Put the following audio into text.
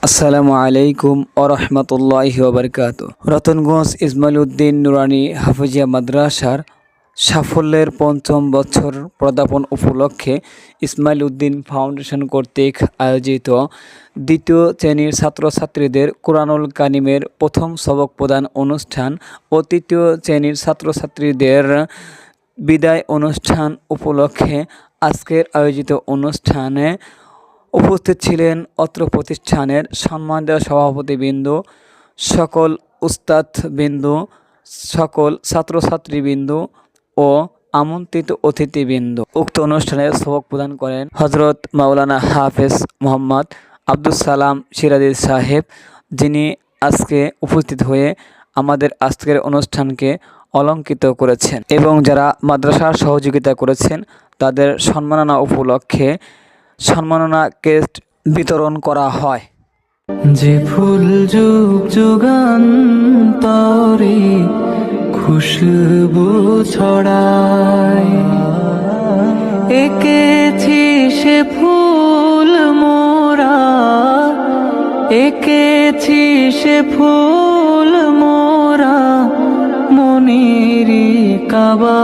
আসসালামু আলাইকুম ওরহমতুল্লাহি ওবরকাত। রতনগঞ্জ ইসমাইল উদ্দিন নুরানি হাফিজিয়া মাদ্রাসার সাফল্যের পঞ্চম বছর পদার্পণ উপলক্ষে ইসমাইল উদ্দিন ফাউন্ডেশন কর্তৃক আয়োজিত দ্বিতীয় শ্রেণীর ছাত্রছাত্রীদের কুরআনুল কারিমের প্রথম সবক প্রদান অনুষ্ঠান ও তৃতীয় শ্রেণীর ছাত্রছাত্রীদের বিদায় অনুষ্ঠান উপলক্ষে আজকের আয়োজিত অনুষ্ঠানে উপস্থিত ছিলেন অত্র প্রতিষ্ঠানের সম্মানিত সভাপতিবৃন্দ, সকল উস্তাদবৃন্দ, সকল ছাত্রছাত্রীবৃন্দ ও আমন্ত্রিত অতিথিবৃন্দ। উক্ত অনুষ্ঠানে সবক প্রদান করেন হজরত মাওলানা হাফেজ মোহাম্মদ আব্দুল সালাম সিরাজি সাহেব, যিনি আজকে উপস্থিত হয়ে আমাদের আজকের অনুষ্ঠানকে অলঙ্কৃত করেছেন এবং যারা মাদ্রাসার সহযোগিতা করেছেন তাদের সম্মাননা উপলক্ষে সম্মাননা ক্রেস্ট বিতরণ করা হয়। যে ফুল যুগ যুগান্তরে খুশবু ছড়ায়, এঁকেছি সে ফুল মোরা, এঁকেছি সে ফুল মোরা মনেরই কাবা।